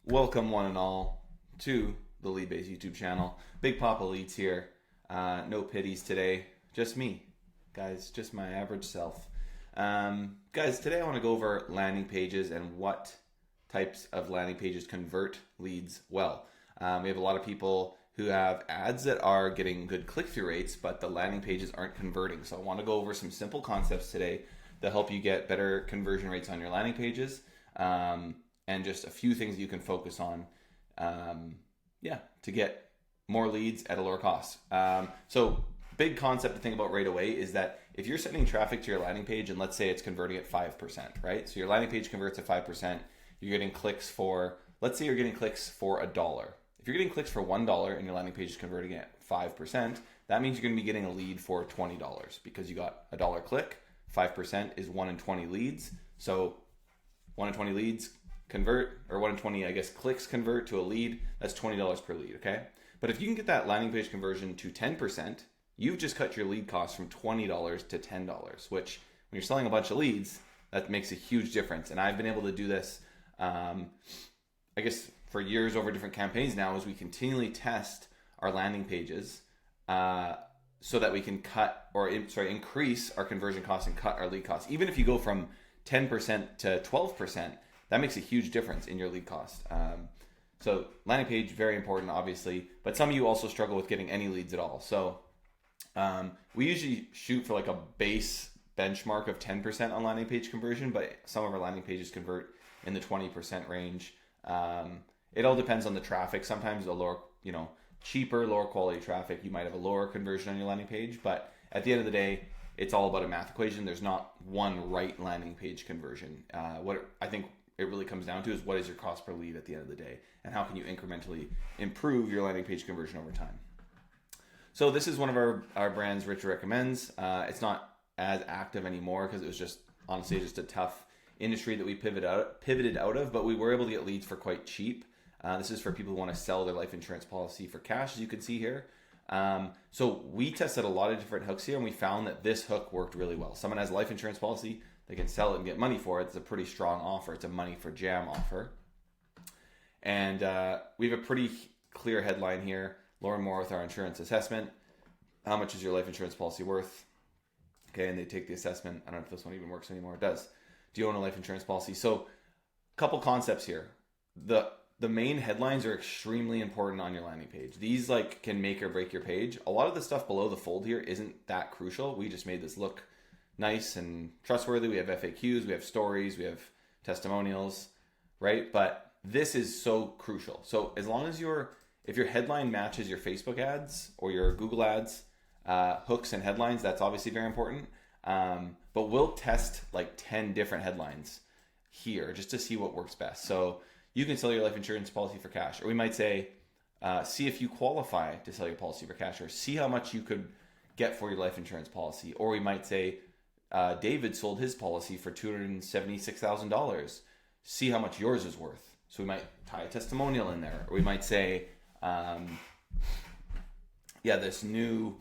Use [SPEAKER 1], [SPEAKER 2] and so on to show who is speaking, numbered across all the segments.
[SPEAKER 1] Welcome one and all to the Leadbase YouTube channel. Big Poppa Leadz here. No pities today. Just me. Guys, just my average self. Guys, today I want to go over landing pages and what types of landing pages convert leads well. We have a lot of people who have ads that are getting good click-through rates, but the landing pages aren't converting. So I want to go over some simple concepts today that help you get better conversion rates on your landing pages. And just a few things you can focus on, to get more leads at a lower cost. So big concept to think about right away is that if you're sending traffic to your landing page and let's say it's converting at 5%, right? So your landing page converts at 5%, you're getting clicks for, let's say you're getting clicks for $1. If you're getting clicks for $1 and your landing page is converting at 5%, that means you're going to be getting a lead for $20 because you got $1 click. 5% is 1 in 20 leads. So 1 in 20 leads convert, or 1 in 20, I guess, clicks convert to a lead. That's $20 per lead, okay? But if you can get that landing page conversion to 10%, you've just cut your lead cost from $20 to $10, which when you're selling a bunch of leads, that makes a huge difference. And I've been able to do this, I guess, for years over different campaigns now as we continually test our landing pages so that we can increase our conversion costs and cut our lead costs. Even if you go from 10% to 12%, that makes a huge difference in your lead cost. So landing page, very important, obviously, but some of you also struggle with getting any leads at all. So we usually shoot for like a base benchmark of 10% on landing page conversion, but some of our landing pages convert in the 20% range. It all depends on the traffic. Sometimes the lower, cheaper, lower quality traffic, you might have a lower conversion on your landing page, but at the end of the day, it's all about a math equation. There's not one right landing page conversion. What I think it really comes down to is what is your cost per lead at the end of the day, and how can you incrementally improve your landing page conversion over time. So this is one of our brands Rich recommends. It's not as active anymore because it was just honestly just a tough industry that we pivoted out of, but we were able to get leads for quite cheap. This is for people who want to sell their life insurance policy for cash, as you can see here. So we tested a lot of different hooks here, and we found that this hook worked really well. Someone has a life insurance policy, they can sell it and get money for it. It's a pretty strong offer. It's a money for jam offer. And we have a pretty clear headline here. Learn more with our insurance assessment. How much is your life insurance policy worth? Okay, and they take the assessment. I don't know if this one even works anymore. It does. Do you own a life insurance policy? So a couple concepts here. The main headlines are extremely important on your landing page. These can make or break your page. A lot of the stuff below the fold here isn't that crucial. We just made this look nice and trustworthy. We have FAQs, we have stories, we have testimonials, right? But this is so crucial. So as long as if your headline matches your Facebook ads or your Google ads, hooks and headlines, that's obviously very important. But we'll test 10 different headlines here just to see what works best. So you can sell your life insurance policy for cash, or we might say, see if you qualify to sell your policy for cash, or see how much you could get for your life insurance policy. Or we might say, David sold his policy for $276,000. See how much yours is worth. So we might tie a testimonial in there, or we might say, this new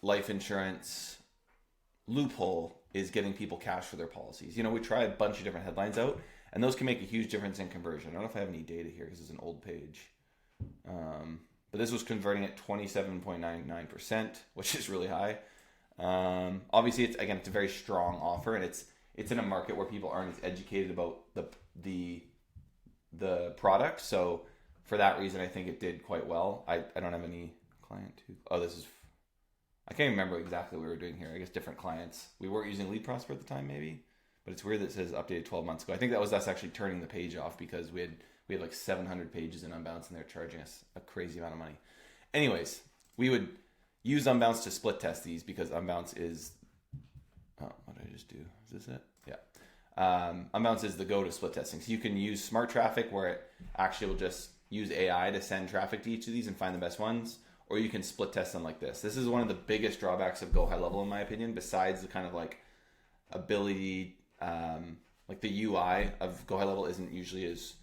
[SPEAKER 1] life insurance loophole is getting people cash for their policies. We try a bunch of different headlines out, and those can make a huge difference in conversion. I don't know if I have any data here because it's an old page. But this was converting at 27.99%, which is really high. Obviously, it's a very strong offer, and it's in a market where people aren't as educated about the product. So for that reason, I think it did quite well. I don't have any client who. Oh, this is. I can't remember exactly what we were doing here. I guess different clients. We weren't using Lead Prosper at the time, maybe. But it's weird that it says updated 12 months ago. I think that was us actually turning the page off because we had 700 pages in Unbounce, and they're charging us a crazy amount of money. Anyways, we would use Unbounce to split test these because Unbounce is. Oh, what did I just do? Is this it? Yeah. Unbounce is the go to split testing. So you can use smart traffic where it actually will just use AI to send traffic to each of these and find the best ones, or you can split test them like this. This is one of the biggest drawbacks of Go High Level, in my opinion, besides the kind of ability. The UI of Go High Level isn't usually as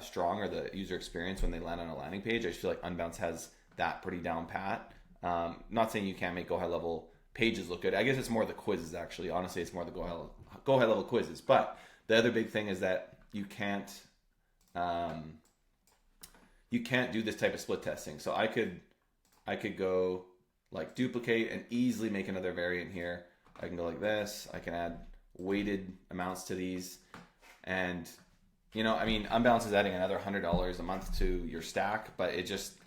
[SPEAKER 1] strong, or the user experience when they land on a landing page. I just feel like Unbounce has that pretty down pat. Not saying you can't make Go High Level pages look good. I guess it's more the quizzes, actually. Honestly, it's more the Go High Level quizzes. But the other big thing is that you can't you can't do this type of split testing. So I could go like duplicate and easily make another variant here. I can go like this. I can add weighted amounts to these. And, you know, I mean, Unbounce is adding another $100 a month to your stack, but I just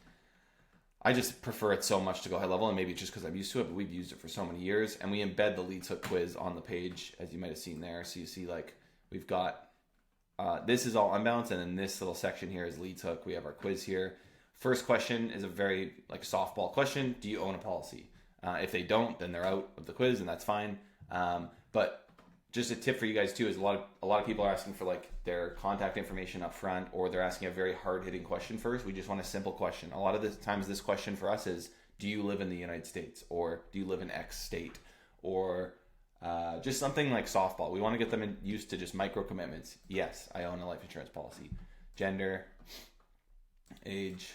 [SPEAKER 1] prefer it so much to go high level, and maybe it's just because I'm used to it, but we've used it for so many years. And we embed the Leads Hook quiz on the page, as you might have seen there. So you see, like, we've got, this is all Unbounce, and then this little section here is Leads Hook. We have our quiz here. First question is a very, like, softball question. Do you own a policy? If they don't, then they're out of the quiz, and that's fine. But just a tip for you guys too is a lot of people are asking for like their contact information up front, or they're asking a very hard-hitting question first. We just want a simple question. A lot of the times this question for us is, do you live in the United States, or do you live in X state, or just something like softball. We want to get them used to just micro commitments. Yes, I own a life insurance policy. Gender, age,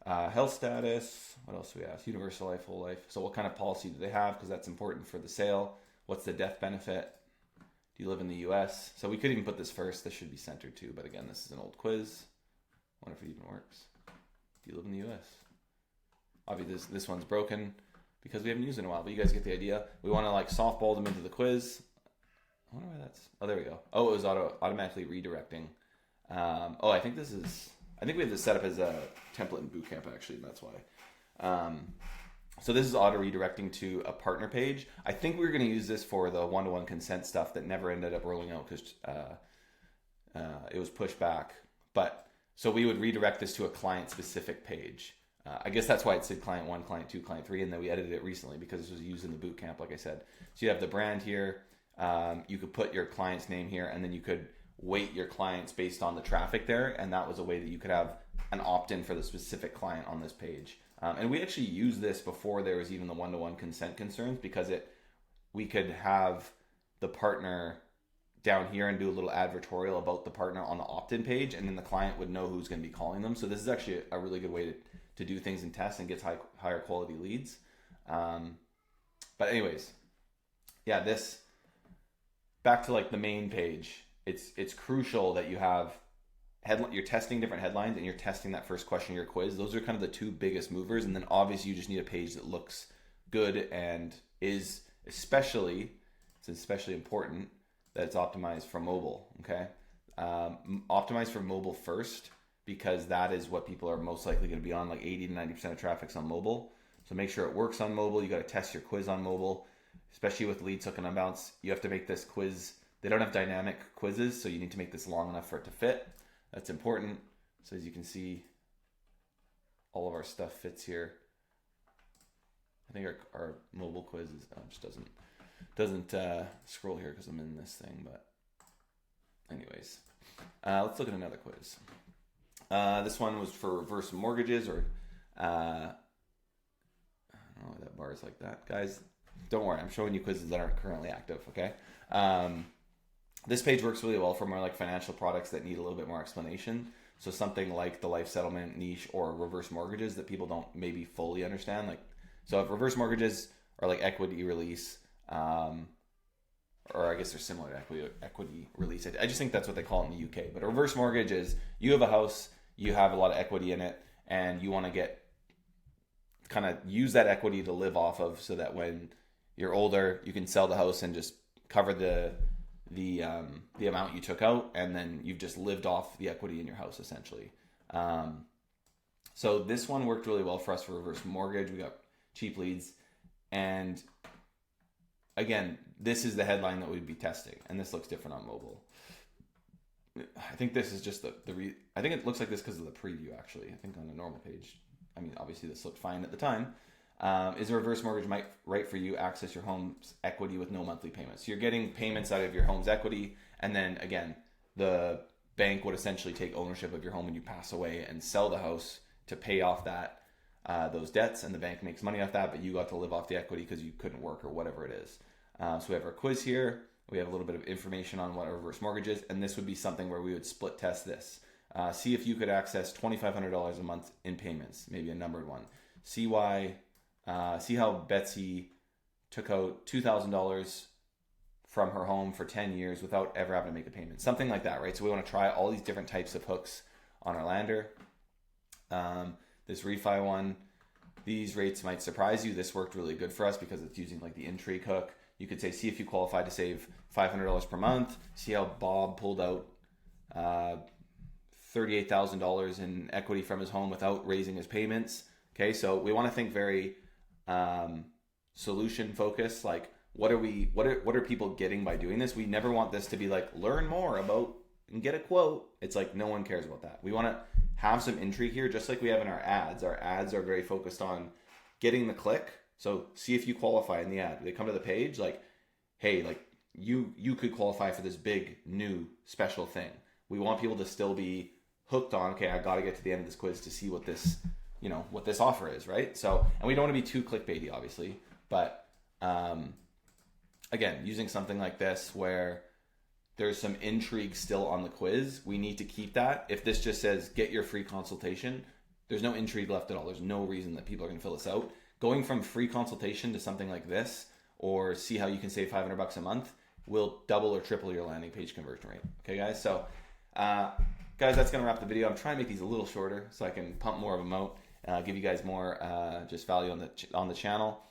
[SPEAKER 1] health status. What else do we ask? Universal life, whole life. So what kind of policy do they have? Because that's important for the sale. What's the death benefit? Do you live in the US? So we could even put this first. This should be centered too. But again, this is an old quiz. I wonder if it even works. Do you live in the US? Obviously this one's broken because we haven't used it in a while. But you guys get the idea. We want to like softball them into the quiz. I wonder why that's... Oh, there we go. Oh, it was automatically redirecting. I think we have this set up as a template in Bootcamp actually, and that's why. So this is auto redirecting to a partner page. I think we were going to use this for the one-to-one consent stuff that never ended up rolling out because it was pushed back. But so we would redirect this to a client-specific page. I guess that's why it said client 1, client 2, client 3, and then we edited it recently because this was used in the bootcamp, like I said. So you have the brand here. You could put your client's name here, and then you could weight your clients based on the traffic there, and that was a way that you could have an opt-in for the specific client on this page. And we actually used this before there was even the one-to-one consent concerns, because we could have the partner down here and do a little advertorial about the partner on the opt-in page, and then the client would know who's going to be calling them. So this is actually a really good way to do things in tests and get higher quality leads. But anyways, yeah, this back to like the main page. It's crucial that you have you're testing different headlines and you're testing that first question of your quiz. Those are kind of the two biggest movers. And then obviously you just need a page that looks good and is especially important that it's optimized for mobile. Okay. Optimize for mobile first, because that is what people are most likely going to be on. Like 80 to 90% of traffic's on mobile. So make sure it works on mobile. You got to test your quiz on mobile, especially with Leads Hook and Unbounce. You have to make this quiz. They don't have dynamic quizzes, so you need to make this long enough for it to fit. That's important. So as you can see, all of our stuff fits here. I think our mobile quiz just doesn't scroll here because I'm in this thing. But anyways, let's look at another quiz. This one was for reverse mortgages, or I don't know why that bar is like that, guys. Don't worry, I'm showing you quizzes that aren't currently active. Okay. This page works really well for more like financial products that need a little bit more explanation. So something like the life settlement niche or reverse mortgages that people don't maybe fully understand. Like, so if reverse mortgages are like equity release, or I guess they're similar to equity release. I just think that's what they call it in the UK. But a reverse mortgage is you have a house, you have a lot of equity in it, and you want to kind of use that equity to live off of, so that when you're older, you can sell the house and just cover the amount you took out, and then you've just lived off the equity in your house essentially. So this one worked really well for us for reverse mortgage. We got cheap leads, and again, this is the headline that we'd be testing, and this looks different on mobile. I think this is just I think it looks like this because of the preview actually. I think on a normal page, I mean obviously this looked fine at the time. Is a reverse mortgage right for you? Access your home's equity with no monthly payments. So you're getting payments out of your home's equity, and then again, the bank would essentially take ownership of your home when you pass away and sell the house to pay off those debts, and the bank makes money off that, but you got to live off the equity because you couldn't work or whatever it is. So we have our quiz here. We have a little bit of information on what a reverse mortgage is, and this would be something where we would split test this. See if you could access $2,500 a month in payments, maybe a numbered one. See how Betsy took out $2,000 from her home for 10 years without ever having to make a payment. Something like that, right? So we want to try all these different types of hooks on our lander. This refi one, these rates might surprise you. This worked really good for us because it's using like the intrigue hook. You could say, see if you qualify to save $500 per month. See how Bob pulled out $38,000 in equity from his home without raising his payments. Okay, so we want to think very solution focused. Like, what are people getting by doing this? We never want this to be like, learn more about and get a quote. It's like, no one cares about that. We want to have some intrigue here, just like we have in our ads. Our ads are very focused on getting the click. So see if you qualify in the ad. They come to the page like, hey, like you could qualify for this big new special thing. We want people to still be hooked on, okay, I got to get to the end of this quiz to see what this, what this offer is, right? So, and we don't want to be too clickbaity, obviously, but again, using something like this where there's some intrigue still on the quiz, we need to keep that. If this just says get your free consultation, there's no intrigue left at all. There's no reason that people are going to fill this out. Going from free consultation to something like this, or see how you can save $500 a month, will double or triple your landing page conversion rate. Okay, guys? So, guys, that's going to wrap the video. I'm trying to make these a little shorter so I can pump more of them out, give you guys more just value on the channel.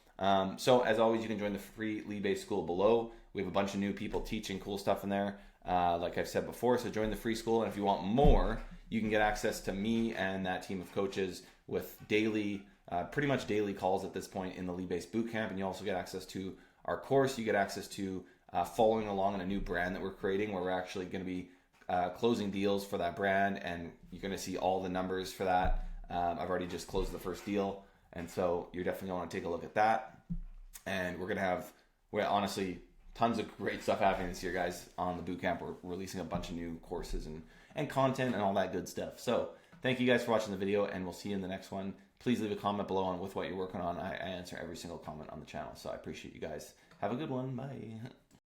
[SPEAKER 1] So, as always, you can join the free Leadbase School below. We have a bunch of new people teaching cool stuff in there, like I've said before. So, join the free school. And if you want more, you can get access to me and that team of coaches with daily, pretty much daily calls at this point in the Leadbase Bootcamp. And you also get access to our course. You get access to following along in a new brand that we're creating, where we're actually going to be closing deals for that brand, and you're going to see all the numbers for that. I've already just closed the first deal, and so you're definitely going to want to take a look at that. And we're honestly tons of great stuff happening this year, guys, on the bootcamp. We're releasing a bunch of new courses and content and all that good stuff. So thank you guys for watching the video, and we'll see you in the next one. Please leave a comment below on with what you're working on. I answer every single comment on the channel, so I appreciate you guys. Have a good one. Bye.